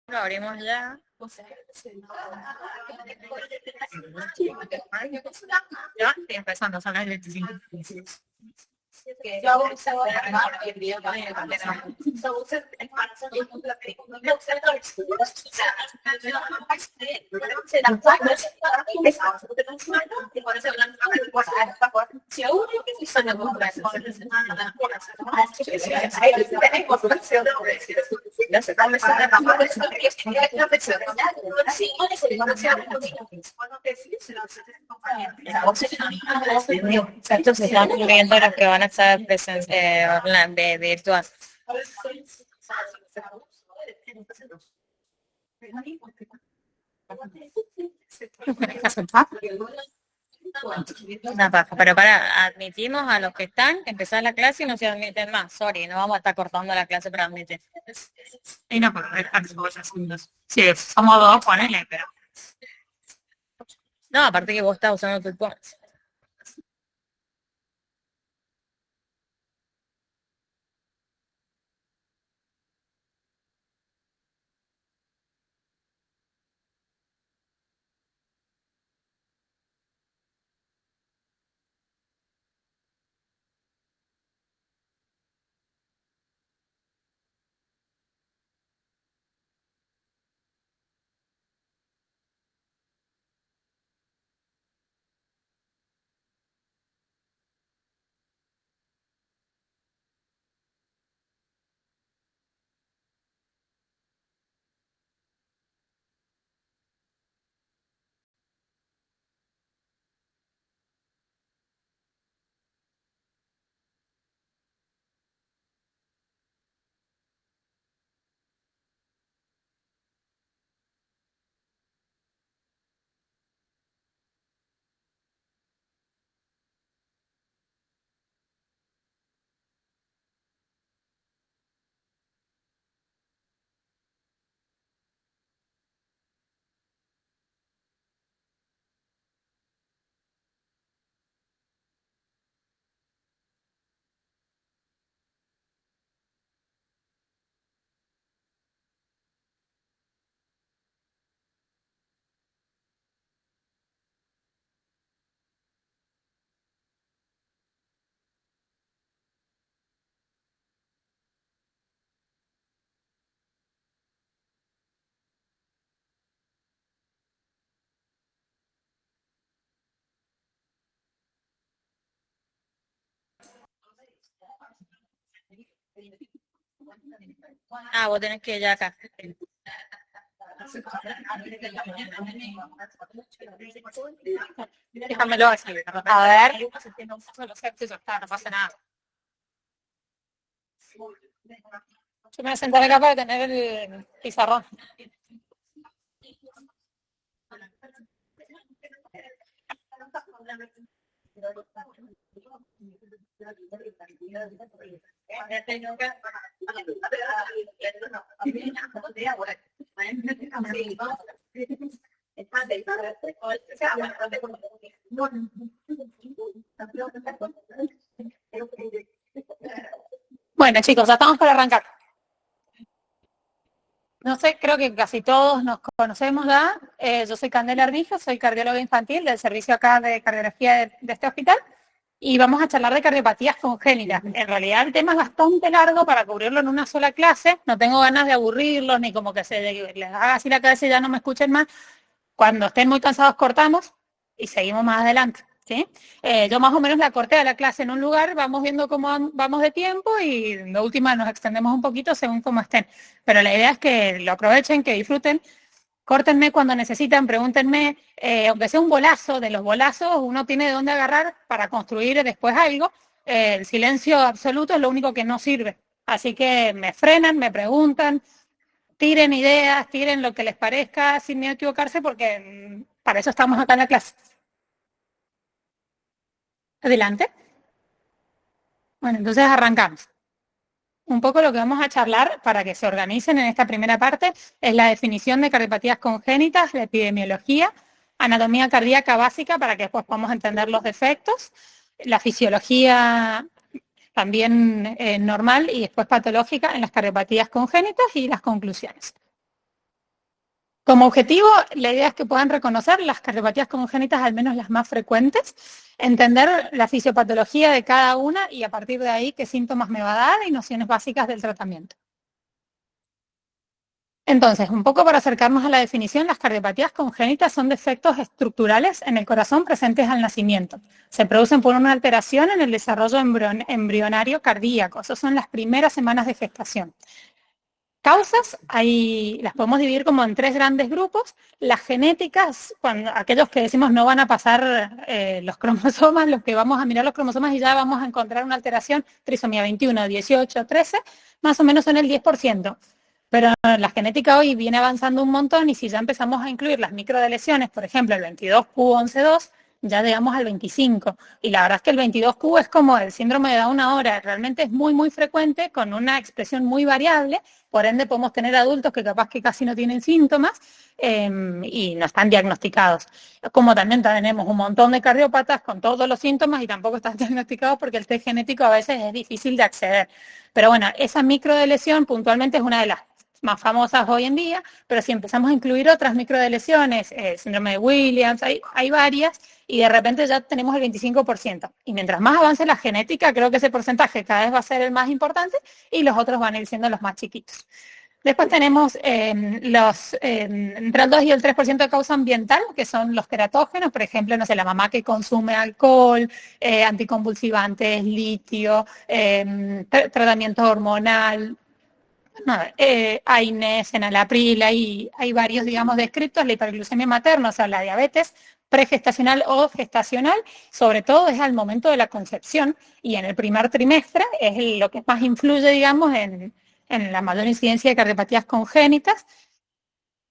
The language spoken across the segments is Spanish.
Lo abrimos ya. Ya, estoy empezando, son las 25. Entonces están viendo los que van a estar online, virtual. Una paja, pero para, admitimos a los que están, empezar la clase y no se admiten más. Sorry, no vamos a estar cortando la clase para admitir. Y no puedo dejar segundos. Sí, somos dos, ponele, pero. No, aparte que vos estás usando tu iPhone. Ah, vos tenés que ir ya acá. Déjamelo así. A ver. No pasa nada. Yo me voy a sentar acá para tener el pizarrón. Bueno, chicos, ya estamos para arrancar. No sé, creo que casi todos nos conocemos ya. Yo soy Candela Armijo, soy cardióloga infantil del servicio acá de cardiología de este hospital y vamos a charlar de cardiopatías congénitas. En realidad el tema es bastante largo para cubrirlo en una sola clase. No tengo ganas de aburrirlos ni como que les haga así la cabeza y ya no me escuchen más. Cuando estén muy cansados cortamos y seguimos más adelante. ¿Sí? Yo más o menos la corté a la clase en un lugar, vamos viendo cómo vamos de tiempo y de última nos extendemos un poquito según cómo estén. Pero la idea es que lo aprovechen, que disfruten, córtenme cuando necesitan, pregúntenme, aunque sea un bolazo, de los bolazos uno tiene de dónde agarrar para construir después algo. El silencio absoluto es lo único que no sirve. Así que me frenan, me preguntan, tiren ideas, tiren lo que les parezca sin miedo a equivocarse porque para eso estamos acá en la clase. Adelante. Bueno, entonces arrancamos. Un poco lo que vamos a charlar para que se organicen en esta primera parte es la definición de cardiopatías congénitas, la epidemiología, anatomía cardíaca básica para que después podamos entender los defectos, la fisiología también normal y después patológica en las cardiopatías congénitas y las conclusiones. Como objetivo, la idea es que puedan reconocer las cardiopatías congénitas, al menos las más frecuentes, entender la fisiopatología de cada una y a partir de ahí qué síntomas me va a dar y nociones básicas del tratamiento. Entonces, un poco para acercarnos a la definición, las cardiopatías congénitas son defectos estructurales en el corazón presentes al nacimiento. Se producen por una alteración en el desarrollo embrionario cardíaco. Esas son las primeras semanas de gestación. Causas, las podemos dividir como en tres grandes grupos. Las genéticas, aquellos que decimos no van a pasar los cromosomas, los que vamos a mirar los cromosomas y ya vamos a encontrar una alteración, trisomía 21, 18, 13, más o menos son el 10%. Pero la genética hoy viene avanzando un montón y si ya empezamos a incluir las microdeleciones, por ejemplo, el 22q11.2, ya llegamos al 25. Y la verdad es que el 22q es como el síndrome de Down ahora, realmente es muy, muy frecuente, con una expresión muy variable, por ende podemos tener adultos que capaz que casi no tienen síntomas y no están diagnosticados. Como también tenemos un montón de cardiópatas con todos los síntomas y tampoco están diagnosticados porque el test genético a veces es difícil de acceder. Pero bueno, esa microdeleción puntualmente es una de las más famosas hoy en día, pero si empezamos a incluir otras microdeleciones, síndrome de Williams, hay varias, y de repente ya tenemos el 25%. Y mientras más avance la genética, creo que ese porcentaje cada vez va a ser el más importante y los otros van a ir siendo los más chiquitos. Después tenemos entre el 2 y el 3% de causa ambiental, que son los teratógenos, por ejemplo, no sé, la mamá que consume alcohol, anticonvulsivantes, litio, tratamiento hormonal, hay NES, enalapril, hay varios, digamos, descritos, la hiperglucemia materna, o sea, la diabetes pregestacional o gestacional, sobre todo es al momento de la concepción y en el primer trimestre es lo que más influye, digamos, en la mayor incidencia de cardiopatías congénitas.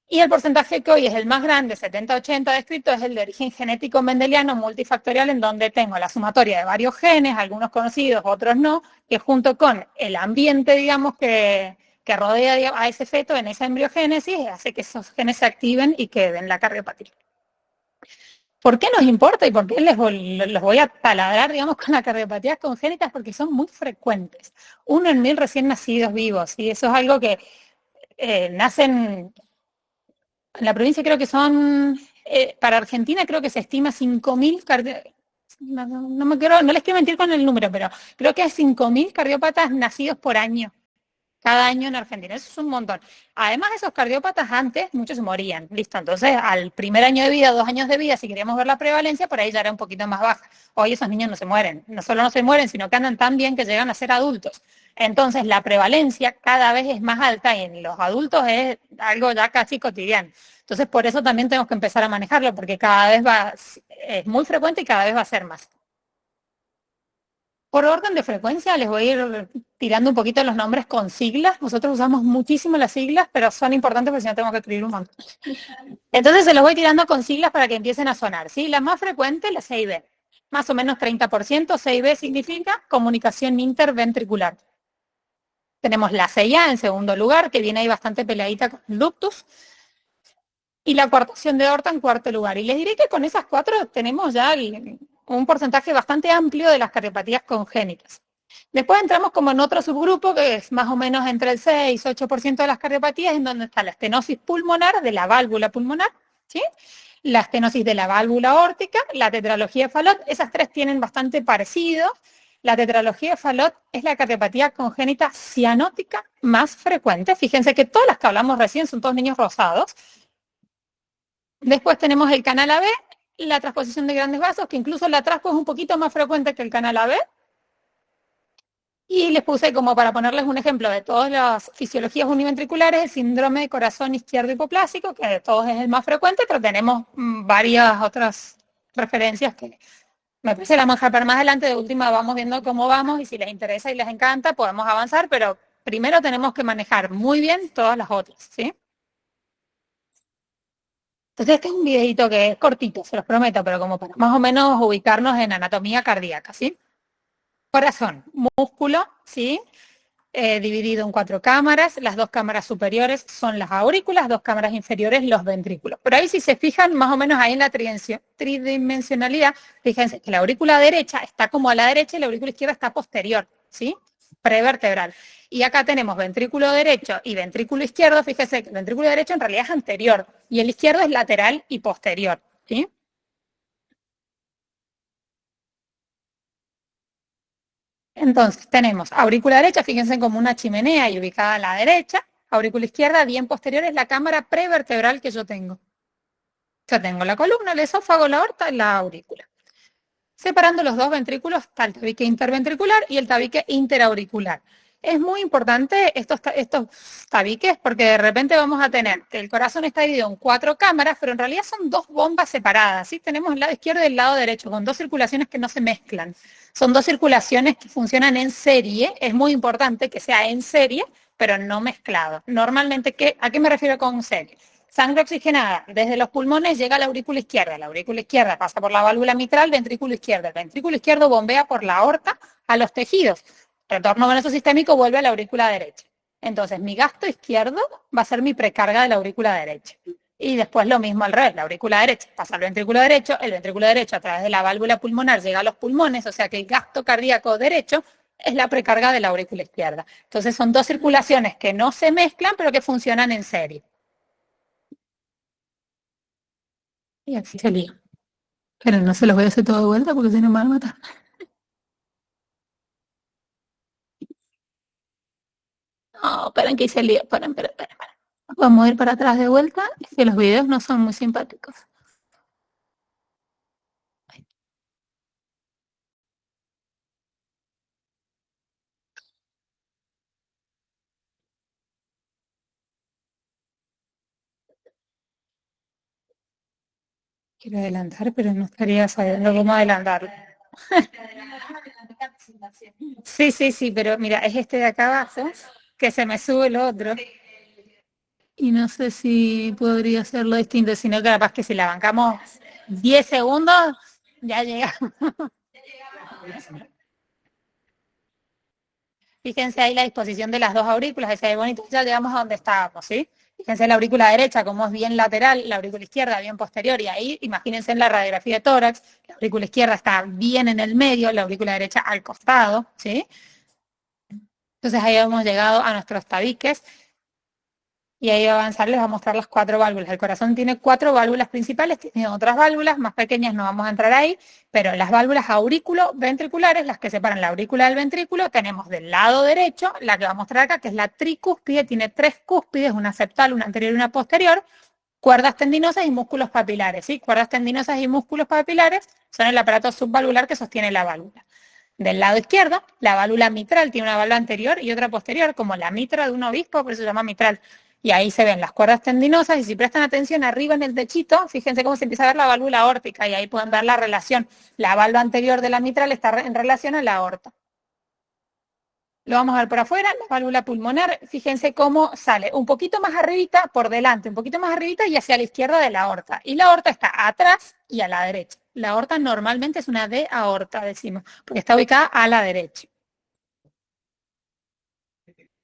Y el porcentaje que hoy es el más grande, 70-80 descrito, es el de origen genético mendeliano multifactorial, en donde tengo la sumatoria de varios genes, algunos conocidos, otros no, que junto con el ambiente, digamos, que rodea a ese feto en esa embriogénesis, hace que esos genes se activen y que den la cardiopatía. ¿Por qué nos importa y por qué los voy a taladrar, digamos, con las cardiopatías congénitas? Porque son muy frecuentes. 1 en 1000 recién nacidos vivos, y eso es algo que nacen... En la provincia creo que son, para Argentina creo que se estima 5.000 no les quiero mentir con el número, pero creo que hay 5.000 cardiópatas nacidos por año, cada año en Argentina. Eso es un montón. Además, esos cardiópatas antes, muchos se morían. Listo, entonces al primer año de vida, 2 años de vida, si queríamos ver la prevalencia, por ahí ya era un poquito más baja. Hoy esos niños no se mueren. No solo no se mueren, sino que andan tan bien que llegan a ser adultos. Entonces la prevalencia cada vez es más alta y en los adultos es algo ya casi cotidiano. Entonces por eso también tenemos que empezar a manejarlo, porque cada vez es muy frecuente y cada vez va a ser más. Por orden de frecuencia les voy a ir tirando un poquito los nombres con siglas. Nosotros usamos muchísimo las siglas, pero son importantes porque si no tengo que escribir un montón. Entonces se los voy tirando con siglas para que empiecen a sonar, ¿sí? La más frecuente, la CIB. Más o menos 30%. CIB significa comunicación interventricular. Tenemos la CIA en segundo lugar, que viene ahí bastante peleadita con el ductus. Y la coartación de aorta en cuarto lugar. Y les diré que con esas 4 tenemos ya un porcentaje bastante amplio de las cardiopatías congénitas. Después entramos como en otro subgrupo que es más o menos entre el 6-8% de las cardiopatías, en donde está la estenosis pulmonar de la válvula pulmonar, ¿sí? La estenosis de la válvula aórtica, la tetralogía de Fallot. Esas 3 tienen bastante parecido. La tetralogía de Fallot es la cardiopatía congénita cianótica más frecuente. Fíjense que todas las que hablamos recién son todos niños rosados. Después tenemos el canal AB, la transposición de grandes vasos, que incluso la traspo es un poquito más frecuente que el canal AB. Y les puse como para ponerles un ejemplo de todas las fisiologías univentriculares, el síndrome de corazón izquierdo hipoplásico, que de todos es el más frecuente, pero tenemos varias otras referencias que me parece la manjar para más adelante. De última vamos viendo cómo vamos y si les interesa y les encanta podemos avanzar, pero primero tenemos que manejar muy bien todas las otras, ¿sí? Entonces este es un videito que es cortito, se los prometo, pero como para más o menos ubicarnos en anatomía cardíaca, ¿sí? Corazón, músculo, ¿sí? Dividido en 4 cámaras. Las 2 cámaras superiores son las aurículas, 2 cámaras inferiores los ventrículos. Pero ahí si se fijan más o menos ahí en la tridimensionalidad, fíjense que la aurícula derecha está como a la derecha y la aurícula izquierda está posterior, ¿sí? prevertebral. Y acá tenemos ventrículo derecho y ventrículo izquierdo. Fíjese que el ventrículo derecho en realidad es anterior y el izquierdo es lateral y posterior, ¿sí? Entonces, tenemos aurícula derecha, fíjense como una chimenea y ubicada a la derecha. Aurícula izquierda, bien posterior, es la cámara prevertebral que yo tengo. Yo tengo la columna, el esófago, la aorta y la aurícula. Separando los dos ventrículos está el tabique interventricular y el tabique interauricular. Es muy importante estos tabiques porque de repente vamos a tener que el corazón está dividido en 4 cámaras, pero en realidad son 2 bombas separadas. ¿Sí? Tenemos el lado izquierdo y el lado derecho, con 2 circulaciones que no se mezclan. Son 2 circulaciones que funcionan en serie. Es muy importante que sea en serie, pero no mezclado. Normalmente, ¿a qué me refiero con serie? Sangre oxigenada desde los pulmones llega a la aurícula izquierda pasa por la válvula mitral, ventrículo izquierdo. El ventrículo izquierdo bombea por la aorta a los tejidos. Retorno venoso sistémico vuelve a la aurícula derecha. Entonces, mi gasto izquierdo va a ser mi precarga de la aurícula derecha. Y después lo mismo al revés, la aurícula derecha pasa al ventrículo derecho a través de la válvula pulmonar llega a los pulmones, o sea que el gasto cardíaco derecho es la precarga de la aurícula izquierda. Entonces son 2 circulaciones que no se mezclan, pero que funcionan en serie. Y así se lío. Pero no se los voy a hacer todo de vuelta porque si no me van a matar. No, esperen que hice el lío. Esperen. Vamos a ir para atrás de vuelta. Es que los videos no son muy simpáticos. Quiero adelantar, pero no estaría sabiendo cómo adelantarlo. Sí, pero mira, es este de acá abajo, que se me sube el otro. Y no sé si podría hacerlo distinto, sino que capaz que si la bancamos 10 segundos, ya llegamos. Fíjense ahí la disposición de las 2 aurículas, ese es bonito, ya llegamos a donde estábamos, ¿sí? Fíjense la aurícula derecha, como es bien lateral, la aurícula izquierda bien posterior, y ahí imagínense en la radiografía de tórax, la aurícula izquierda está bien en el medio, la aurícula derecha al costado, ¿sí? Entonces ahí hemos llegado a nuestros tabiques, y ahí va a avanzar, les va a mostrar las 4 válvulas. El corazón tiene 4 válvulas principales, tiene otras válvulas más pequeñas, no vamos a entrar ahí, pero las válvulas aurículo-ventriculares, las que separan la aurícula del ventrículo, tenemos del lado derecho, la que va a mostrar acá, que es la tricúspide, tiene 3 cúspides, una septal, una anterior y una posterior, cuerdas tendinosas y músculos papilares, ¿sí? Cuerdas tendinosas y músculos papilares son el aparato subvalvular que sostiene la válvula. Del lado izquierdo, la válvula mitral tiene una válvula anterior y otra posterior, como la mitra de un obispo, por eso se llama mitral. Y ahí se ven las cuerdas tendinosas y si prestan atención arriba en el techito, fíjense cómo se empieza a ver la válvula aórtica y ahí pueden ver la relación. La válvula anterior de la mitral está en relación a la aorta. Lo vamos a ver por afuera, la válvula pulmonar, fíjense cómo sale un poquito más arribita por delante, un poquito más arribita y hacia la izquierda de la aorta. Y la aorta está atrás y a la derecha. La aorta normalmente es una D aorta, decimos, porque está ubicada a la derecha.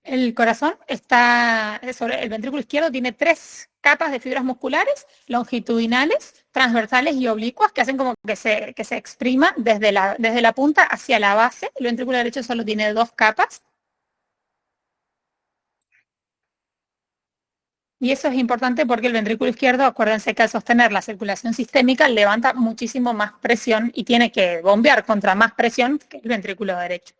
El corazón está sobre el ventrículo izquierdo, tiene 3 capas de fibras musculares longitudinales, transversales y oblicuas que hacen como que se exprima desde la punta hacia la base. El ventrículo derecho solo tiene 2 capas. Y eso es importante porque el ventrículo izquierdo, acuérdense que al sostener la circulación sistémica levanta muchísimo más presión y tiene que bombear contra más presión que el ventrículo derecho.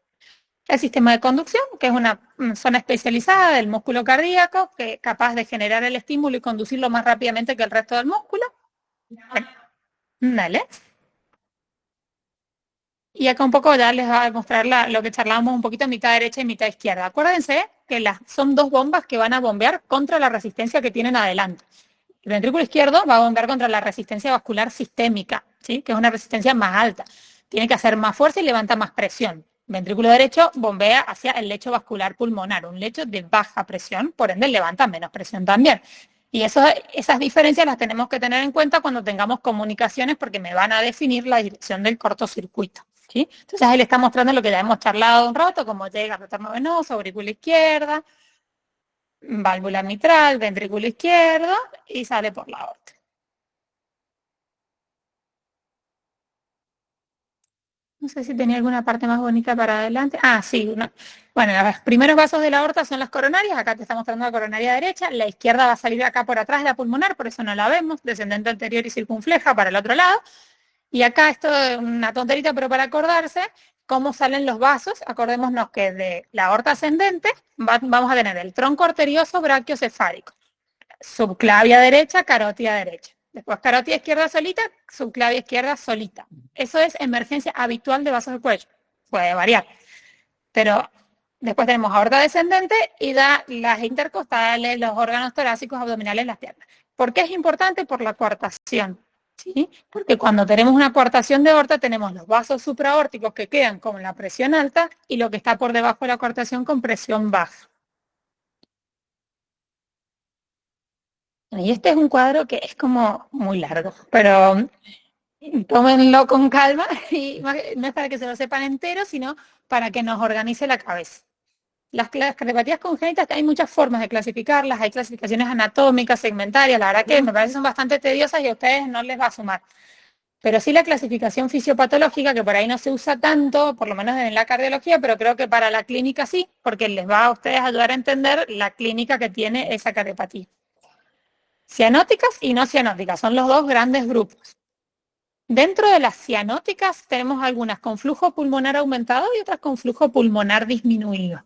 El sistema de conducción, que es una zona especializada del músculo cardíaco, que es capaz de generar el estímulo y conducirlo más rápidamente que el resto del músculo. Bueno, dale. Y acá un poco ya les va a mostrar lo que charlábamos un poquito, mitad derecha y mitad izquierda. Acuérdense que son 2 bombas que van a bombear contra la resistencia que tienen adelante. El ventrículo izquierdo va a bombear contra la resistencia vascular sistémica, ¿sí? Que es una resistencia más alta. Tiene que hacer más fuerza y levanta más presión. El ventrículo derecho bombea hacia el lecho vascular pulmonar, un lecho de baja presión, por ende levanta menos presión también. Y esas diferencias las tenemos que tener en cuenta cuando tengamos comunicaciones porque me van a definir la dirección del cortocircuito. ¿Sí? Entonces ahí le está mostrando lo que ya hemos charlado un rato, como llega el retorno venoso, aurícula izquierda, válvula mitral, ventrículo izquierdo y sale por la aorta. No sé si tenía alguna parte más bonita para adelante. Ah, sí. Bueno, los primeros vasos de la aorta son las coronarias. Acá te está mostrando la coronaria derecha. La izquierda va a salir acá por atrás de la pulmonar, por eso no la vemos. Descendente anterior y circunfleja para el otro lado. Y acá esto es una tonterita, pero para acordarse, cómo salen los vasos. Acordémonos que de la aorta ascendente vamos a tener el tronco arterioso brachiocefálico. Subclavia derecha, carótida derecha. Después carótida izquierda solita, subclavia izquierda solita. Eso es emergencia habitual de vasos del cuello. Puede variar. Pero después tenemos aorta descendente y da las intercostales, los órganos torácicos, abdominales, las piernas. ¿Por qué es importante? Por la coartación. ¿Sí? Porque cuando tenemos una coartación de aorta tenemos los vasos supraórticos que quedan con la presión alta y lo que está por debajo de la coartación con presión baja. Y este es un cuadro que es como muy largo, pero tómenlo con calma y no es para que se lo sepan entero, sino para que nos organice la cabeza. Las cardiopatías congénitas, hay muchas formas de clasificarlas, hay clasificaciones anatómicas, segmentarias, la verdad que me parece que son bastante tediosas y a ustedes no les va a sumar. Pero sí la clasificación fisiopatológica, que por ahí no se usa tanto, por lo menos en la cardiología, pero creo que para la clínica sí, porque les va a ustedes ayudar a entender la clínica que tiene esa cardiopatía. Cianóticas y no cianóticas, son los dos grandes grupos. Dentro de las cianóticas tenemos algunas con flujo pulmonar aumentado y otras con flujo pulmonar disminuido.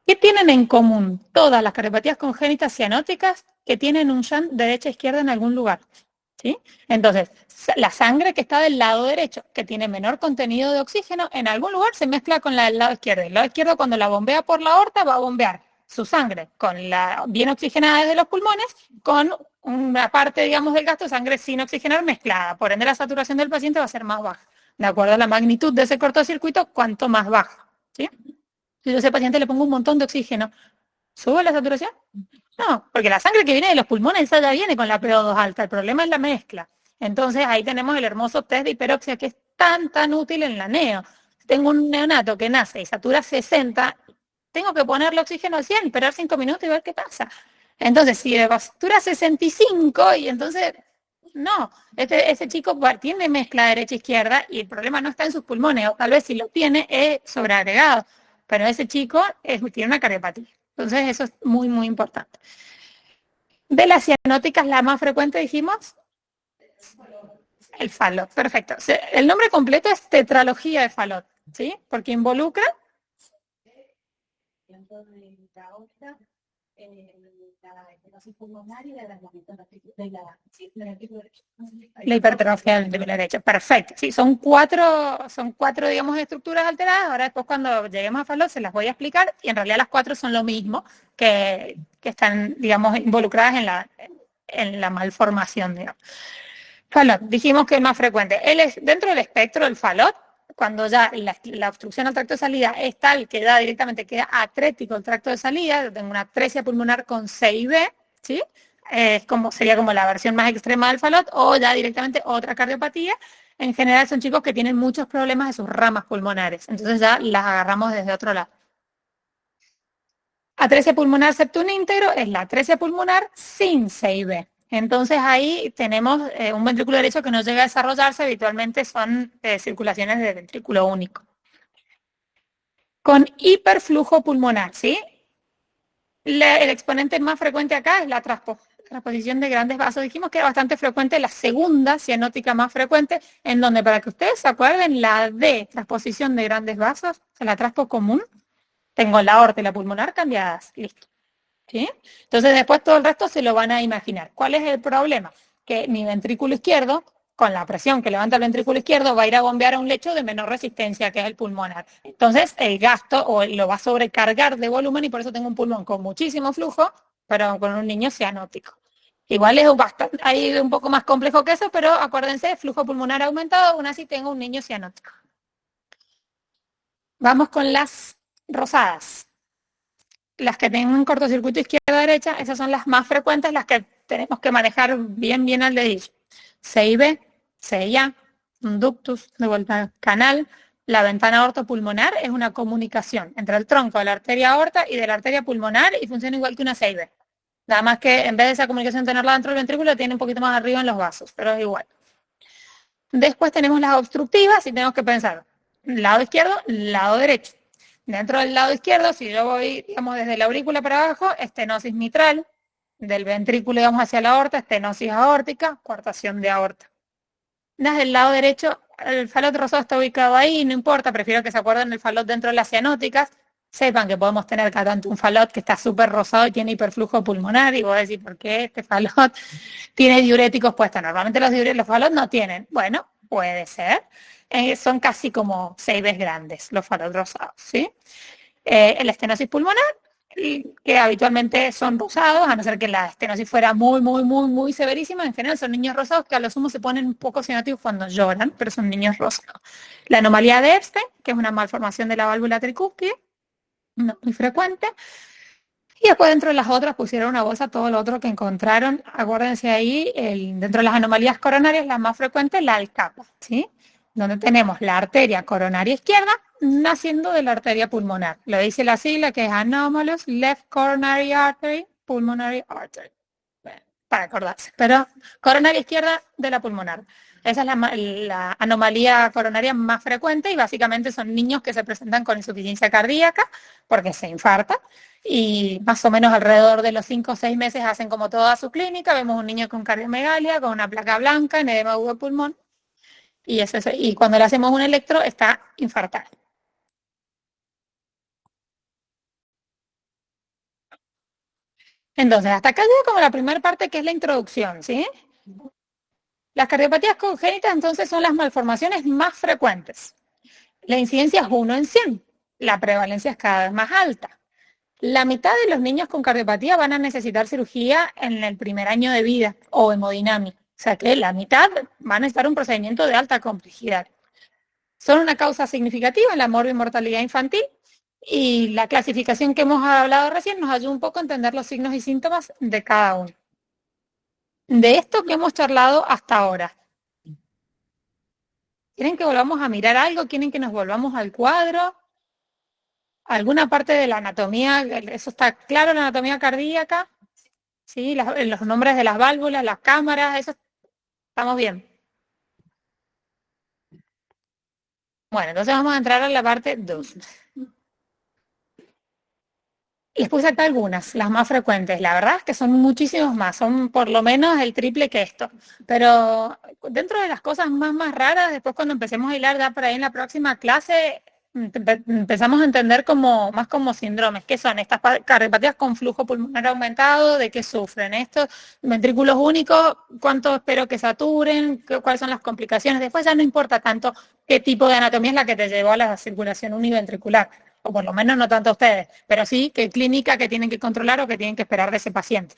¿Qué tienen en común todas las cardiopatías congénitas cianóticas? Que tienen un shunt derecha-izquierda en algún lugar. ¿Sí? Entonces, la sangre que está del lado derecho, que tiene menor contenido de oxígeno, en algún lugar se mezcla con la del lado izquierdo. El lado izquierdo, cuando la bombea por la aorta, va a bombear su sangre con la bien oxigenada desde los pulmones, con una parte, digamos, del gasto de sangre sin oxigenar mezclada. Por ende, la saturación del paciente va a ser más baja. De acuerdo a la magnitud de ese cortocircuito, cuanto más baja. ¿Sí? Si yo a ese paciente le pongo un montón de oxígeno, ¿sube la saturación? No, porque la sangre que viene de los pulmones esa ya viene con la PO2 alta, el problema es la mezcla. Entonces ahí tenemos el hermoso test de hiperoxia que es tan útil en la neo. Tengo un neonato que nace y satura 60, tengo que ponerle oxígeno al 100, esperar 5 minutos y ver qué pasa. Entonces, si satura 65 y entonces, no, ese chico tiene mezcla derecha-izquierda y el problema no está en sus pulmones, o tal vez si lo tiene es sobreagregado, pero ese chico tiene una cardiopatía. Entonces eso es muy importante. De las cianóticas, la más frecuente dijimos, el Fallot, perfecto. El nombre completo es tetralogía de Fallot, ¿sí? Porque involucra la hipertrofia del ventrículo derecho. Perfecto. Sí, son cuatro, digamos, estructuras alteradas. Ahora después cuando lleguemos a Fallot se las voy a explicar y en realidad las cuatro son lo mismo que están, digamos, involucradas en la malformación, digamos. Fallot, dijimos que es más frecuente. Él es dentro del espectro del Fallot, cuando ya la obstrucción al tracto de salida es tal que ya directamente queda atrético el tracto de salida, yo tengo una atresia pulmonar con CIB, ¿sí? Sería como la versión más extrema del Fallot, o ya directamente otra cardiopatía. En general son chicos que tienen muchos problemas de sus ramas pulmonares, entonces ya las agarramos desde otro lado. Atresia pulmonar septum íntegro es la atresia pulmonar sin CIB. Entonces ahí tenemos un ventrículo derecho que no llega a desarrollarse, habitualmente son circulaciones de ventrículo único. Con hiperflujo pulmonar, ¿sí? El exponente más frecuente acá es la transposición de grandes vasos. Dijimos que era bastante frecuente, la segunda cianótica más frecuente, en donde para que ustedes se acuerden, la D, transposición de grandes vasos, o sea, la transpo común, tengo la aorta y la pulmonar cambiadas, listo. ¿Sí? Entonces después todo el resto se lo van a imaginar. ¿Cuál es el problema? Que mi ventrículo izquierdo, con la presión que levanta el ventrículo izquierdo, va a ir a bombear a un lecho de menor resistencia, que es el pulmonar. Entonces el gasto o lo va a sobrecargar de volumen y por eso tengo un pulmón con muchísimo flujo, pero con un niño cianótico. Igual es bastante, hay un poco más complejo que eso, pero acuérdense, flujo pulmonar aumentado, aún así tengo un niño cianótico. Vamos con las rosadas. Las que tengan cortocircuito izquierda-derecha, esas son las más frecuentes, las que tenemos que manejar bien al dedillo. CIB, CIA, un ductus, de vuelta al canal. La ventana aortopulmonar es una comunicación entre el tronco de la arteria aorta y de la arteria pulmonar y funciona igual que una CIB. Nada más que en vez de esa comunicación tenerla dentro del ventrículo, tiene un poquito más arriba en los vasos, pero es igual. Después tenemos las obstructivas y tenemos que pensar, lado izquierdo, lado derecho. Dentro del lado izquierdo, si yo voy, digamos, desde la aurícula para abajo, estenosis mitral, del ventrículo, digamos, hacia la aorta, estenosis aórtica, coartación de aorta. Desde el lado derecho, el falot rosado está ubicado ahí, no importa, prefiero que se acuerden del falot dentro de las cianóticas. Sepan que podemos tener cada tanto un falot que está súper rosado y tiene hiperflujo pulmonar, y vos decís, ¿por qué este falot tiene diuréticos puestos? Normalmente los falot no tienen. Bueno, puede ser. Son casi como 6 veces grandes los falot rosados, ¿sí? El estenosis pulmonar, que habitualmente son rosados, a no ser que la estenosis fuera muy severísima. En general son niños rosados que a lo sumo se ponen un poco cianóticos cuando lloran, pero son niños rosados. La anomalía de Epstein, que es una malformación de la válvula tricúspide, no muy frecuente. Y después dentro de las otras pusieron una bolsa todo lo otro que encontraron. Acuérdense ahí, dentro de las anomalías coronarias, la más frecuente, la alcapa, ¿sí? Donde tenemos la arteria coronaria izquierda naciendo de la arteria pulmonar. Lo dice la sigla, que es Anomalous Left Coronary Artery, Pulmonary Artery. Bueno, para acordarse, pero coronaria izquierda de la pulmonar. Esa es la anomalía coronaria más frecuente, y básicamente son niños que se presentan con insuficiencia cardíaca porque se infarta, y más o menos alrededor de los 5 o 6 meses hacen como toda su clínica. Vemos un niño con cardiomegalia, con una placa blanca, en edema agudo de pulmón, y cuando le hacemos un electro está infartado. Entonces, hasta acá llega como la primera parte, que es la introducción, ¿sí? Las cardiopatías congénitas entonces son las malformaciones más frecuentes. La incidencia es 1 en 100. La prevalencia es cada vez más alta. La mitad de los niños con cardiopatía van a necesitar cirugía en el primer año de vida o hemodinamia. O sea que la mitad van a necesitar un procedimiento de alta complejidad. Son una causa significativa en la morbimortalidad infantil, y la clasificación que hemos hablado recién nos ayuda un poco a entender los signos y síntomas de cada uno. De esto que hemos charlado hasta ahora, ¿quieren que volvamos a mirar algo? ¿Quieren que nos volvamos al cuadro? ¿Alguna parte de la anatomía? Eso está claro, la anatomía cardíaca, ¿sí? Los nombres de las válvulas, las cámaras, eso estamos bien. Bueno, entonces vamos a entrar a la parte 2. Les puse acá algunas, las más frecuentes. La verdad es que son muchísimos más, son por lo menos el triple que esto. Pero dentro de las cosas más raras, después cuando empecemos a hilar ya por ahí en la próxima clase, empezamos a entender más como síndromes. ¿Qué son estas cardiopatías con flujo pulmonar aumentado? ¿De qué sufren? Estos ventrículos únicos, ¿cuánto espero que saturen? ¿Cuáles son las complicaciones? Después ya no importa tanto qué tipo de anatomía es la que te llevó a la circulación univentricular, o por lo menos no tanto a ustedes, pero sí qué clínica que tienen que controlar o que tienen que esperar de ese paciente.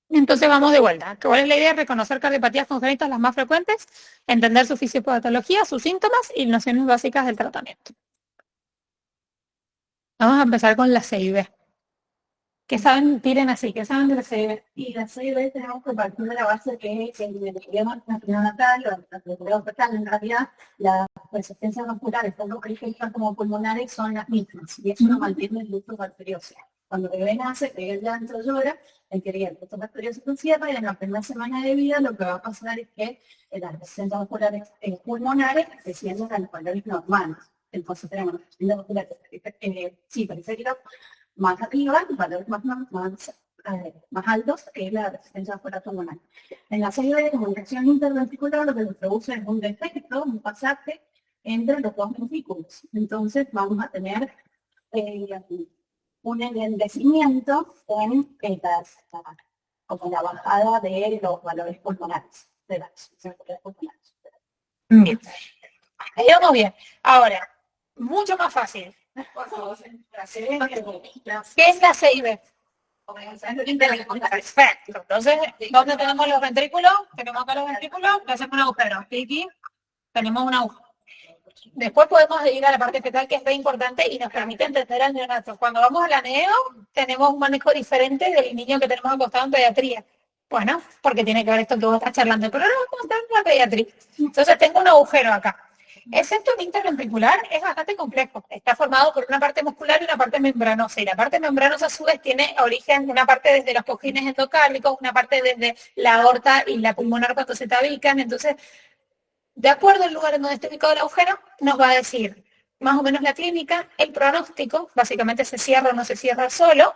Entonces vamos de vuelta. ¿Cuál es la idea? Reconocer cardiopatías congénitas las más frecuentes, entender su fisiopatología, sus síntomas y nociones básicas del tratamiento. Vamos a empezar con la CIB. ¿Qué saben? Tiren así, ¿qué saben de la CIB? Y la CIB tenemos que partir de la base que es el idioma natal, o en realidad las resistencias vasculares, tanto periféricas como pulmonares, son las mismas, y eso nos mantiene el ducto bacterioso. Cuando el bebé nace, que el llanto llora, el ducto bacterioso se cierra, y en la primera semana de vida lo que va a pasar es que las resistencias vasculares pulmonares descienden a los valores normales. Entonces tenemos las resistencias vasculares periféricas más arriba, valores más altos, que es la resistencia vascular pulmonar. En la serie de comunicación interventricular lo que se produce es un defecto, un pasaje entre los dos ventrículos. Entonces vamos a tener un enlentecimiento como la bajada de los valores pulmonares, de las resistencias vasculares pulmonares. Bien. Ahí vamos bien. Ahora, mucho más fácil. ¿Qué es la CIB? Perfecto. Entonces, ¿dónde tenemos los ventrículos? Tenemos acá los ventrículos, le hacemos un agujero. Aquí tenemos un agujero. Después podemos ir a la parte fetal, que es muy importante y nos permite entender al neonato. Cuando vamos al aneo, tenemos un manejo diferente del niño que tenemos acostado en pediatría. Bueno, porque tiene que ver esto que vos estás charlando, pero no vamos a contar en la pediatría. Entonces tengo un agujero acá. El septo interventricular es bastante complejo. Está formado por una parte muscular y una parte membranosa. Y la parte membranosa, a su vez, tiene origen, una parte desde los cojines endocárdicos, una parte desde la aorta y la pulmonar cuando se tabican. Entonces, De acuerdo al lugar en donde esté ubicado el agujero, nos va a decir más o menos la clínica, el pronóstico, básicamente se cierra o no se cierra solo,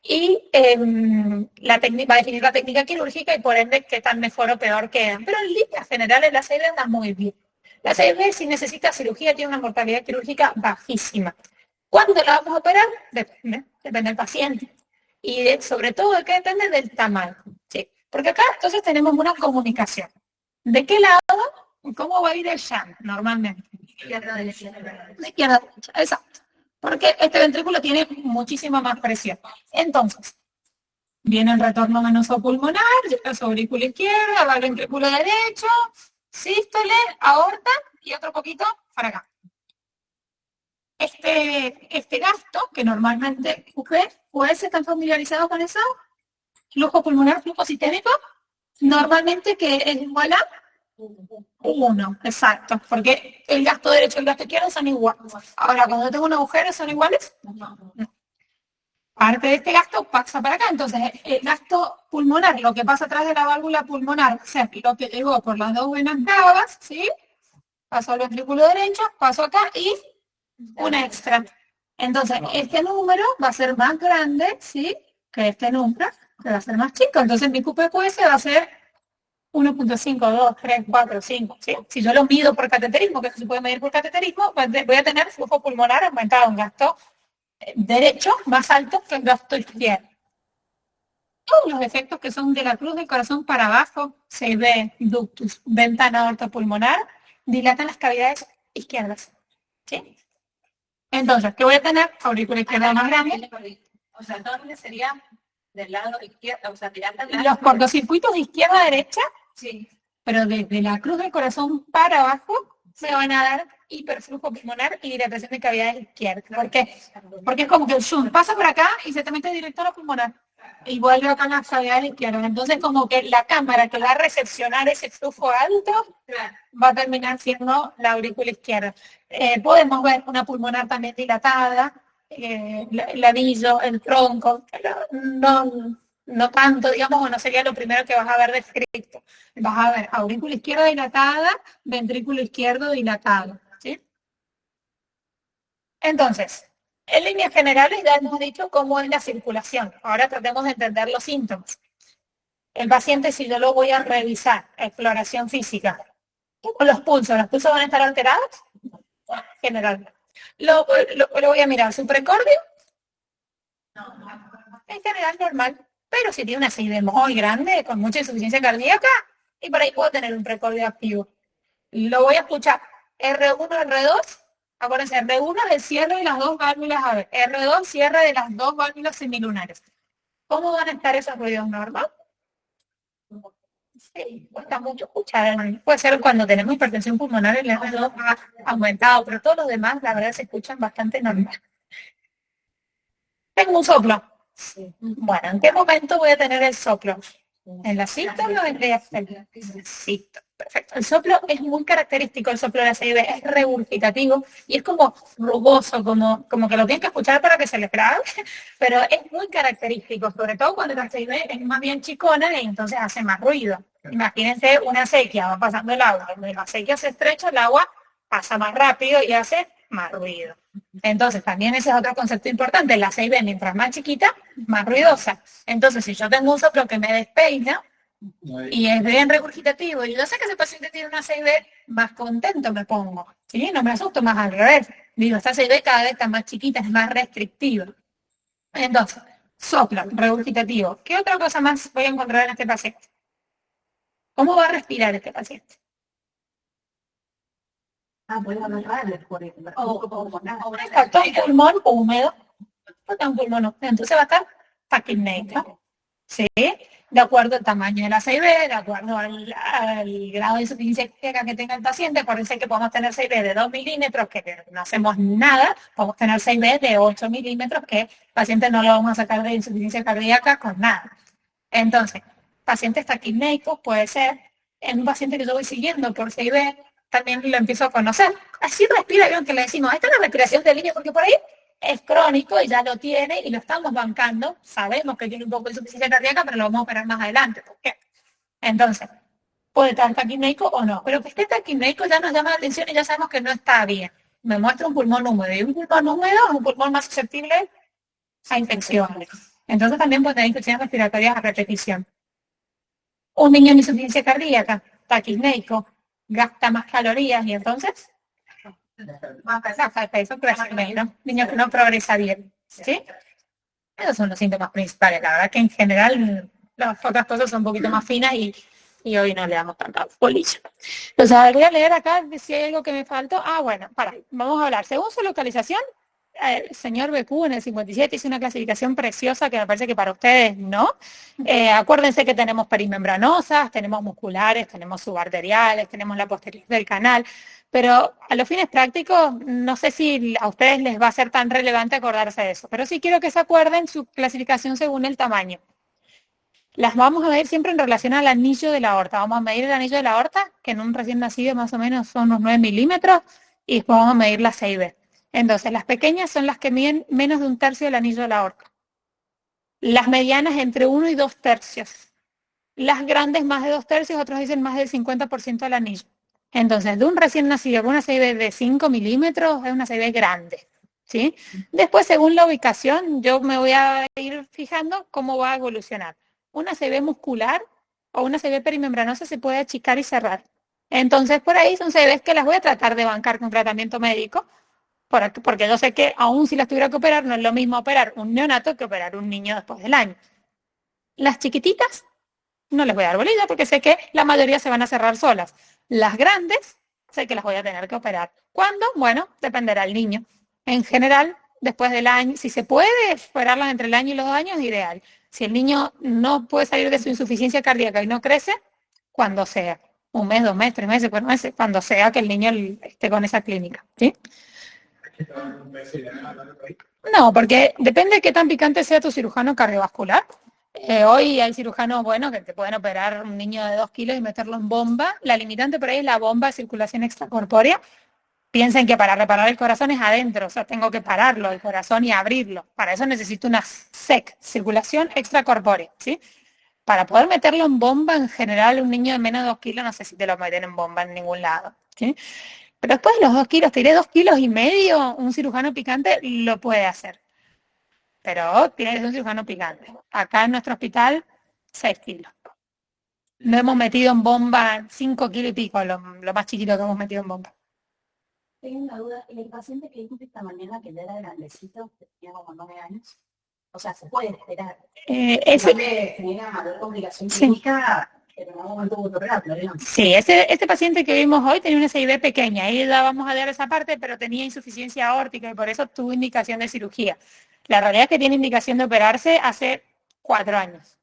y va a definir la técnica quirúrgica y por ende qué tan mejor o peor quedan. Pero en líneas generales la CIB anda muy bien. La CIB, si necesita cirugía, tiene una mortalidad quirúrgica bajísima. ¿Cuándo la vamos a operar? Depende del paciente. Y sobre todo, ¿de qué depende? Del tamaño. ¿Sí? Porque acá entonces tenemos una comunicación. ¿De qué lado? ¿Cómo va a ir el shunt normalmente? De izquierda a derecha, exacto. Porque este ventrículo tiene muchísima más presión. Entonces, viene el retorno venoso pulmonar, llega a su aurícula izquierda, va al ventrículo derecho, sístole, aorta y otro poquito para acá. Este gasto, que normalmente ¿ustedes están familiarizados con eso? Flujo pulmonar, flujo sistémico, normalmente que es igual a 1, exacto, porque el gasto derecho y el gasto izquierdo son iguales. Ahora, cuando tengo un agujero, ¿son iguales? No. Parte de este gasto pasa para acá, entonces el gasto pulmonar, lo que pasa atrás de la válvula pulmonar, o sea, lo que llegó por las dos venas cavas, ¿sí? Paso al ventrículo derecho, paso acá y un extra. Entonces, este número va a ser más grande, ¿sí? Que este número, que va a ser más chico. Entonces, mi QPQS va a ser 1.5, 2, 3, 4, 5, ¿sí? Si yo lo mido por cateterismo, que se puede medir por cateterismo, voy a tener flujo pulmonar aumentado, un gasto derecho más alto que el gasto izquierdo. Todos los efectos que son de la cruz del corazón para abajo, CIB, ductus, ventana aorta pulmonar, dilatan las cavidades izquierdas, ¿sí? Entonces, ¿qué voy a tener? Aurícula izquierda más grande. O sea, ¿dónde sería del lado izquierdo? O sea, los cortocircuitos de izquierda a derecha, sí, pero desde la cruz del corazón para abajo me van a dar hiperflujo pulmonar y dilatación de cavidades izquierdas. ¿Por qué? Porque es como que el zoom pasa por acá y se te mete directo a la pulmonar y vuelve acá a las cavidades izquierdas. Entonces, como que la cámara que va a recepcionar ese flujo alto va a terminar siendo la aurícula izquierda. Podemos ver una pulmonar también dilatada, el anillo, el tronco, no tanto, digamos, o no sería lo primero que vas a ver descrito. Vas a ver aurícula izquierda dilatada, ventrículo izquierdo dilatado, ¿sí? Entonces, en líneas generales ya hemos dicho cómo es la circulación. Ahora tratemos de entender los síntomas. El paciente, si yo lo voy a revisar, exploración física, con los pulsos van a estar alterados, general. Lo voy a mirar, su precordio, en general normal, pero si tiene una CID muy grande, con mucha insuficiencia cardíaca, y por ahí puedo tener un precordio activo. Lo voy a escuchar, R1, R2, acuérdense, R1 es el cierre de las dos válvulas A ver, R2 cierre de las dos válvulas semilunares. ¿Cómo van a estar esos ruidos normales? Sí, cuesta mucho escuchar. Puede ser cuando tenemos hipertensión pulmonar el R2 ha aumentado, pero todos los demás, la verdad, se escuchan bastante normal. Tengo un soplo. Sí. Bueno, ¿en qué momento voy a tener el soplo? ¿En la sístole o en la diástole? Sístole. Perfecto. El soplo es muy característico, el soplo de la CIB es regurgitativo y es como rugoso, como que lo tienen que escuchar para que se les grabe, pero es muy característico, sobre todo cuando la CIB es más bien chicona y entonces hace más ruido. Imagínense una sequía, va pasando el agua, cuando la sequía se estrecha, el agua pasa más rápido y hace más ruido. Entonces, también ese es otro concepto importante, la CIB mientras más chiquita, más ruidosa. Entonces, si yo tengo un soplo que me despeina, y es bien regurgitativo, y yo sé que ese paciente tiene una CIB, más contento me pongo, ¿sí? No me asusto, más al revés. Digo, esta CIB cada vez está más chiquita, es más restrictiva. Entonces, soplo, regurgitativo. ¿Qué otra cosa más voy a encontrar en este paciente? ¿Cómo va a respirar este paciente? puede agarrar, por ejemplo. Está un pulmón húmedo, está un pulmón húmedo, entonces va a estar taquipneico, ¿sí? De acuerdo al tamaño de la CIB, de acuerdo al grado de insuficiencia cardíaca que tenga el paciente. Acuérdense que podemos tener CIB de 2 milímetros, que no hacemos nada, podemos tener CIB de 8 milímetros, que el paciente no lo vamos a sacar de insuficiencia cardíaca con nada. Entonces, pacientes taquipneicos puede ser, en un paciente que yo voy siguiendo por CIB, también lo empiezo a conocer. Así respira, vieron que le decimos, esta es la respiración de línea, porque por ahí es crónico y ya lo tiene y lo estamos bancando. Sabemos que tiene un poco de insuficiencia cardíaca, pero lo vamos a operar más adelante. ¿Por qué? Entonces, puede estar taquipneico o no. Pero que esté taquipneico ya nos llama la atención y ya sabemos que no está bien. Me muestra un pulmón húmedo y un pulmón húmedo es un pulmón más susceptible a infecciones. Entonces también puede tener infecciones respiratorias a repetición. Un niño en insuficiencia cardíaca, taquipneico, gasta más calorías y entonces baja de peso, crece menos. Niño que no progresa bien. ¿Sí? Esos son los síntomas principales. La verdad que en general las otras cosas son un poquito más finas y hoy no le damos tanta bolilla. Entonces, a ver, voy a leer acá si hay algo que me faltó. Bueno, vamos a hablar. Según su localización, el señor BQ en el 57 hizo una clasificación preciosa que me parece que para ustedes no. Acuérdense que tenemos perimembranosas, tenemos musculares, tenemos subarteriales, tenemos la posterior del canal, pero a los fines prácticos no sé si a ustedes les va a ser tan relevante acordarse de eso, pero sí quiero que se acuerden su clasificación según el tamaño. Las vamos a medir siempre en relación al anillo de la aorta. Vamos a medir el anillo de la aorta, que en un recién nacido más o menos son unos 9 milímetros, y después vamos a medir la 6B. Entonces, las pequeñas son las que miden menos de 1/3 del anillo de la aorta. Las medianas entre 1 y 2/3. Las grandes más de 2/3, otros dicen más del 50% del anillo. Entonces, de un recién nacido con una 6B de 5 milímetros es una 6B grande. ¿Sí? Después, según la ubicación, yo me voy a ir fijando cómo va a evolucionar. Una 6B muscular o una 6B perimembranosa se puede achicar y cerrar. Entonces, por ahí son 6Bs que las voy a tratar de bancar con tratamiento médico, porque yo sé que aún si las tuviera que operar, no es lo mismo operar un neonato que operar un niño después del año. Las chiquititas no les voy a dar bolilla porque sé que la mayoría se van a cerrar solas. Las grandes sé que las voy a tener que operar. ¿Cuándo? Bueno, dependerá del niño. En general, después del año, si se puede operarlas entre el año y los 2 años, es ideal. Si el niño no puede salir de su insuficiencia cardíaca y no crece, cuando sea. 1 mes, 2 meses, 3 meses, 4 meses, cuando sea que el niño esté con esa clínica. ¿Sí? No, porque depende de qué tan picante sea tu cirujano cardiovascular. Hoy hay cirujanos buenos que te pueden operar un niño de 2 kilos y meterlo en bomba. La limitante por ahí es la bomba de circulación extracorpórea. Piensen que para reparar el corazón es adentro, o sea, tengo que pararlo, el corazón, y abrirlo. Para eso necesito una SEC, circulación extracorpórea, ¿sí? Para poder meterlo en bomba, en general, un niño de menos de 2 kilos, no sé si te lo meten en bomba en ningún lado, ¿sí? Pero después de los 2 kilos, te diré 2,5 kilos, un cirujano picante lo puede hacer. Pero tiene que ser un cirujano picante. Acá en nuestro hospital, 6 kilos. No hemos metido en bomba 5 kilos y pico, lo más chiquito que hemos metido en bomba. Tengo una duda, el paciente que dijo esta mañana que ya era grandecito, que tenía como 9 años, o sea, se puede esperar. Tenía mayor complicación clínica, pero en algún momento hubo que operarlo, ¿no? Sí, este paciente que vimos hoy tenía una SIB pequeña, ahí ya vamos a ver esa parte, pero tenía insuficiencia aórtica y por eso tuvo indicación de cirugía. La realidad es que tiene indicación de operarse hace 4 años,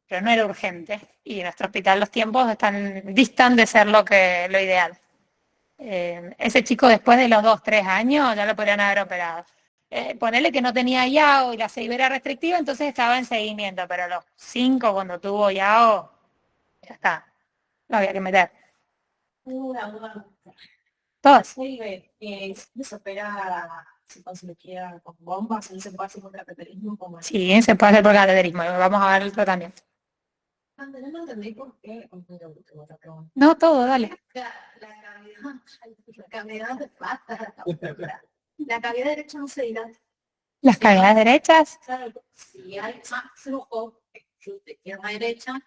pero no era urgente y en nuestro hospital los tiempos distan de ser lo ideal. Ese chico después de los 2, 3 años ya lo podrían haber operado. Ponerle que no tenía IAO y la SIB era restrictiva, entonces estaba en seguimiento, pero a los 5 cuando tuvo IAO, ya está, lo había que meter. Todas. Se opera si con cirugía con bombas, no se puede hacer por cateterismo. Sí, se puede hacer por cateterismo, vamos a ver el tratamiento. No entendí por qué. No, todo, dale. La cavidad derecha no se dilata. Las cavidades derechas. Si hay más flujo de izquierda a derecha,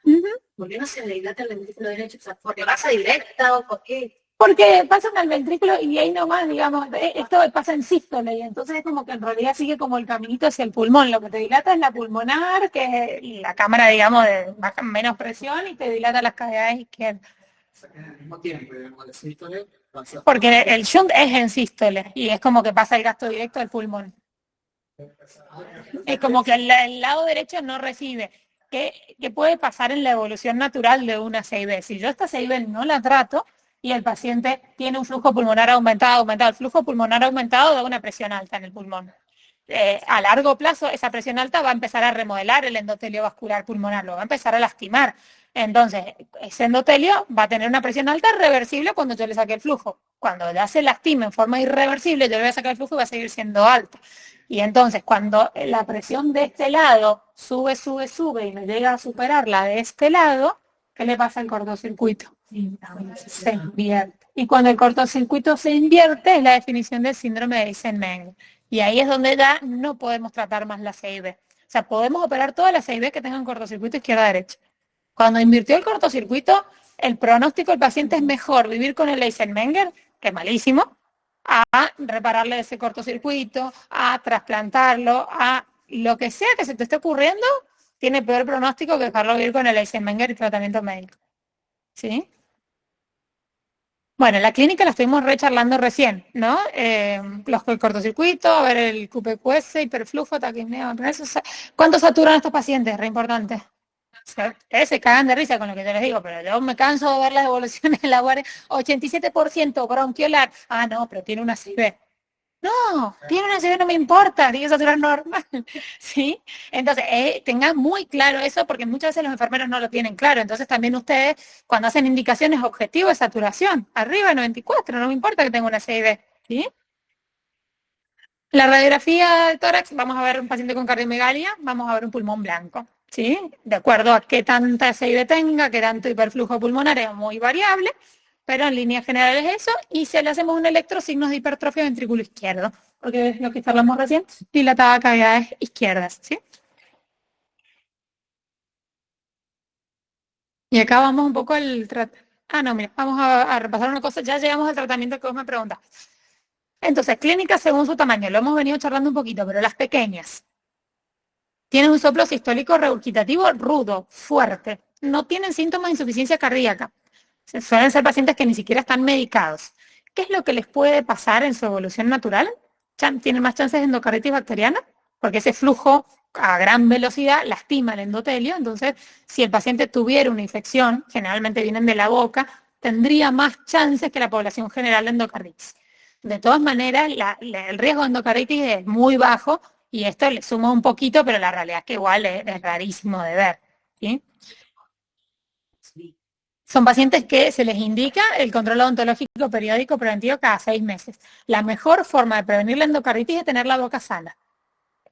¿por qué no se dilata el ventrículo derecho? O sea, ¿porque pasa directa o por qué? Porque pasan al ventrículo y ahí nomás, digamos, esto pasa en sístole y entonces es como que en realidad sigue como el caminito hacia el pulmón. Lo que te dilata es la pulmonar, que es la cámara, digamos, de menos presión, y te dilata las cavidades izquierdas. Al mismo tiempo, digamos, el sístole. Porque el shunt es en sístole y es como que pasa el gasto directo del pulmón. Es como que el lado derecho no recibe. ¿Qué puede pasar en la evolución natural de una CIB? Si yo esta CIB no la trato y el paciente tiene un flujo pulmonar aumentado, el flujo pulmonar aumentado da una presión alta en el pulmón. A largo plazo esa presión alta va a empezar a remodelar el endotelio vascular pulmonar, lo va a empezar a lastimar. Entonces, ese endotelio va a tener una presión alta reversible cuando yo le saque el flujo. Cuando ya se lastime en forma irreversible, yo le voy a sacar el flujo y va a seguir siendo alta. Y entonces, cuando la presión de este lado sube y me llega a superar la de este lado, ¿Qué le pasa al cortocircuito? Se invierte. Y cuando el cortocircuito se invierte es la definición del síndrome de Eisenmenger. Y ahí es donde ya no podemos tratar más la CIB. O sea, podemos operar todas las CIB que tengan cortocircuito izquierda-derecha. Cuando invirtió el cortocircuito, el pronóstico del paciente es mejor vivir con el Eisenmenger, que es malísimo, a repararle ese cortocircuito, a trasplantarlo, a lo que sea que se te esté ocurriendo, tiene peor pronóstico que dejarlo vivir con el Eisenmenger y tratamiento médico. ¿Sí? Bueno, en la clínica la estuvimos recharlando recién, ¿no? Los cortocircuitos, a ver el QPQS, hiperflujo, taquipnea, ¿cuánto saturan estos pacientes? Re importante. Se cagan de risa con lo que te les digo, pero yo me canso de ver las evoluciones en la guardia. 87% bronquiolar. Ah, no, pero tiene una CB. No, tiene una CB, no me importa, tiene que saturar normal. ¿Sí? Entonces, tengan muy claro eso, porque muchas veces los enfermeros no lo tienen claro. Entonces, también ustedes, cuando hacen indicaciones, objetivo de saturación, arriba de 94, no me importa que tenga una CB. ¿Sí? La radiografía de tórax, vamos a ver un paciente con cardiomegalia, vamos a ver un pulmón blanco, ¿sí? De acuerdo a qué tanta SIB tenga, qué tanto hiperflujo pulmonar, es muy variable, pero en líneas generales eso, y si le hacemos un electro, signos de hipertrofia ventrículo izquierdo, porque es lo que hablamos recién, dilatada cavidades izquierdas, ¿sí? Y acá vamos un poco al no, mira, vamos a repasar una cosa, ya llegamos al tratamiento que vos me preguntas. Entonces, clínicas según su tamaño, lo hemos venido charlando un poquito, pero las pequeñas tienen un soplo sistólico regurgitativo rudo, fuerte, no tienen síntomas de insuficiencia cardíaca, suelen ser pacientes que ni siquiera están medicados. ¿Qué es lo que les puede pasar en su evolución natural? Tienen más chances de endocarditis bacteriana, porque ese flujo a gran velocidad lastima el endotelio, entonces si el paciente tuviera una infección, generalmente vienen de la boca, tendría más chances que la población general de endocarditis. De todas maneras, el riesgo de endocarditis es muy bajo y esto le suma un poquito, pero la realidad es que igual es rarísimo de ver. ¿Sí? Son pacientes que se les indica el control odontológico periódico preventivo cada 6 meses. La mejor forma de prevenir la endocarditis es tener la boca sana.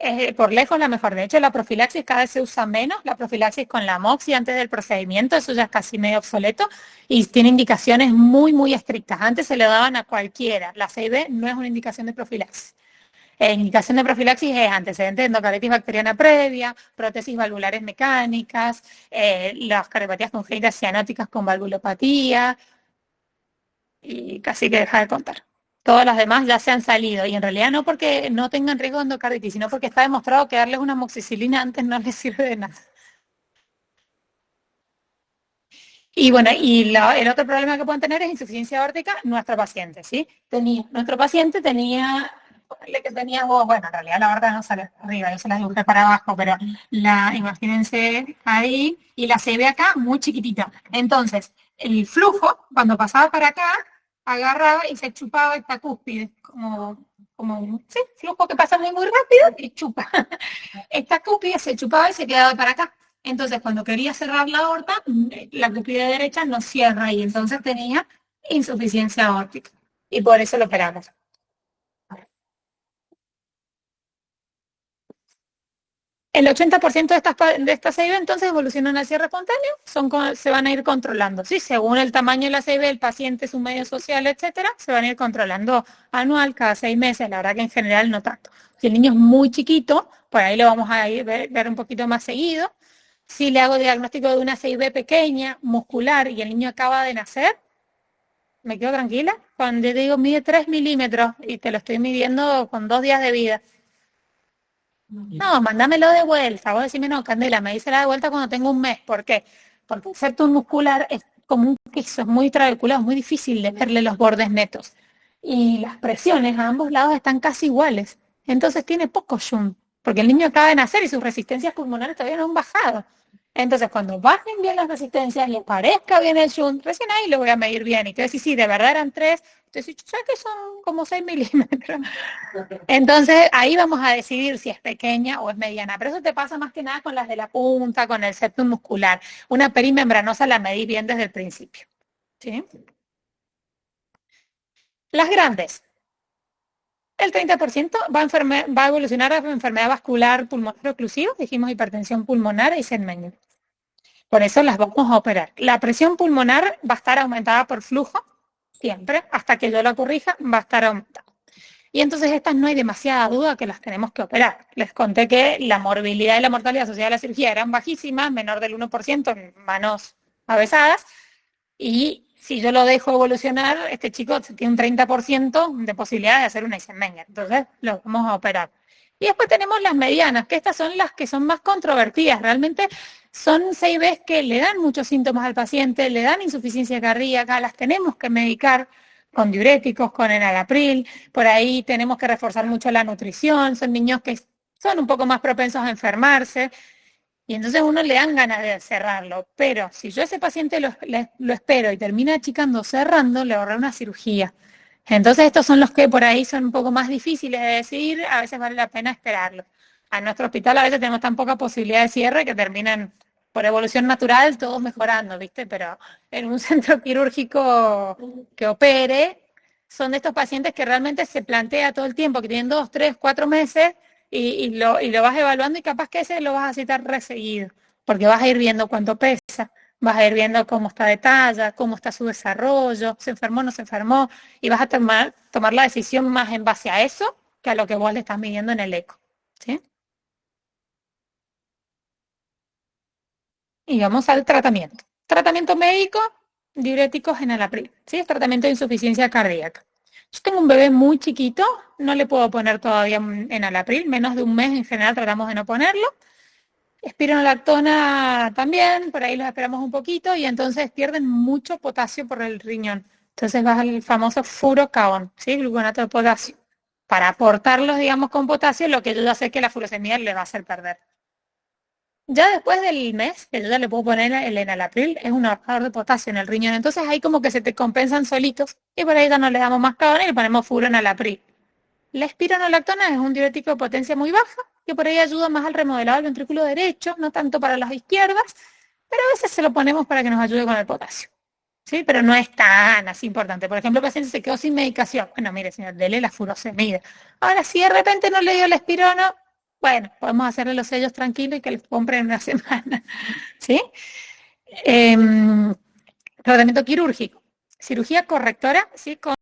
Es por lejos la mejor. De hecho, la profilaxis cada vez se usa menos. La profilaxis con la moxi antes del procedimiento, eso ya es casi medio obsoleto y tiene indicaciones muy, muy estrictas. Antes se le daban a cualquiera. La CIB no es una indicación de profilaxis. Indicación de profilaxis es antecedentes de endocarditis bacteriana previa, prótesis valvulares mecánicas, las cardiopatías congénitas cianóticas con valvulopatía, y casi que deja de contar. Todas las demás ya se han salido, y en realidad no porque no tengan riesgo de endocarditis, sino porque está demostrado que darles una amoxicilina antes no les sirve de nada. Y bueno, el otro problema que pueden tener es insuficiencia aórtica, nuestro paciente, ¿sí? Nuestro paciente tenía que tenía, bueno, en realidad la aorta no sale arriba, yo se la dibujé para abajo, pero imagínense ahí, y la se ve acá muy chiquitita. Entonces, el flujo, cuando pasaba para acá, agarraba y se chupaba esta cúspide, como un flujo que pasa muy, muy rápido y chupa. Esta cúspide se chupaba y se quedaba para acá. Entonces, cuando quería cerrar la aorta, la cúspide derecha no cierra y entonces tenía insuficiencia aórtica. Y por eso lo operamos. El 80% de estas CIB entonces evolucionan al cierre espontáneo, se van a ir controlando, ¿sí? Según el tamaño de la CIB, el paciente, su medio social, etcétera, se van a ir controlando anual, cada 6 meses, la verdad que en general no tanto. Si el niño es muy chiquito, por ahí lo vamos a ver un poquito más seguido. Si le hago diagnóstico de una CIB pequeña, muscular, y el niño acaba de nacer, me quedo tranquila. Cuando yo digo mide 3 milímetros y te lo estoy midiendo con 2 días de vida. No, mándamelo de vuelta. Vos decime, no, Candela, me dice la de vuelta cuando tengo un mes. ¿Por qué? Porque el septum muscular es como un queso, es muy trabeculado, es muy difícil de verle los bordes netos. Y las presiones a ambos lados están casi iguales. Entonces tiene poco shunt, porque el niño acaba de nacer y sus resistencias pulmonares todavía no han bajado. Entonces, cuando bajen bien las resistencias y aparezca bien el shunt, recién ahí lo voy a medir bien. Y te decís, sí, de verdad eran 3, entonces, ¿sabes que son como 6 milímetros? Entonces, ahí vamos a decidir si es pequeña o es mediana. Pero eso te pasa más que nada con las de la punta, con el septum muscular. Una perimembranosa la medís bien desde el principio. ¿Sí? Las grandes. El 30% va a evolucionar a enfermedad vascular pulmonar oclusiva, dijimos hipertensión pulmonar y Eisenmenger. Por eso las vamos a operar. La presión pulmonar va a estar aumentada por flujo, siempre, hasta que yo la corrija, va a estar aumentada. Y entonces estas no hay demasiada duda que las tenemos que operar. Les conté que la morbilidad y la mortalidad asociada a la cirugía eran bajísimas, menor del 1% en manos avesadas, y si yo lo dejo evolucionar, este chico tiene un 30% de posibilidad de hacer una Eisenmenger. Entonces lo vamos a operar. Y después tenemos las medianas, que estas son las que son más controvertidas. Realmente son 6Bs que le dan muchos síntomas al paciente, le dan insuficiencia cardíaca, las tenemos que medicar con diuréticos, con enalapril. Por ahí tenemos que reforzar mucho la nutrición. Son niños que son un poco más propensos a enfermarse. Y entonces uno le dan ganas de cerrarlo. Pero si yo a ese paciente lo espero y termina achicando cerrando, le ahorré una cirugía. Entonces estos son los que por ahí son un poco más difíciles de decidir, a veces vale la pena esperarlo. A nuestro hospital a veces tenemos tan poca posibilidad de cierre que terminan por evolución natural todos mejorando, ¿viste? Pero en un centro quirúrgico que opere, son de estos pacientes que realmente se plantea todo el tiempo, que tienen 2, 3, 4 meses y lo vas evaluando y capaz que ese lo vas a citar reseguido, porque vas a ir viendo cuánto pesa, vas a ir viendo cómo está de talla, cómo está su desarrollo, se enfermó o no se enfermó, y vas a tomar la decisión más en base a eso que a lo que vos le estás midiendo en el eco, ¿sí? Y vamos al tratamiento. Tratamiento médico, diuréticos enalapril, ¿sí? Es tratamiento de insuficiencia cardíaca. Yo tengo un bebé muy chiquito, no le puedo poner todavía enalapril, menos de un mes en general tratamos de no ponerlo. Espironolactona también, por ahí los esperamos un poquito y entonces pierden mucho potasio por el riñón. Entonces vas al famoso furocaón, ¿sí? Gluconato de potasio. Para aportarlos, digamos, con potasio, lo que yo ya sé que la furosemida le va a hacer perder. Ya después del mes, que yo ya le puedo poner el enalapril, es un ahorrador de potasio en el riñón. Entonces ahí como que se te compensan solitos y por ahí ya no le damos más caón y le ponemos furonalapril. La espironolactona es un diurético de potencia muy baja, que por ahí ayuda más al remodelado del ventrículo derecho, no tanto para las izquierdas, pero a veces se lo ponemos para que nos ayude con el potasio. ¿Sí? Pero no es tan así importante. Por ejemplo, el paciente se quedó sin medicación. Bueno, mire, señor, dele la furosemida. Ahora, si de repente no le dio el espirono, bueno, podemos hacerle los sellos tranquilos y que les compren una semana. ¿Sí? Tratamiento quirúrgico. Cirugía correctora, ¿sí? Con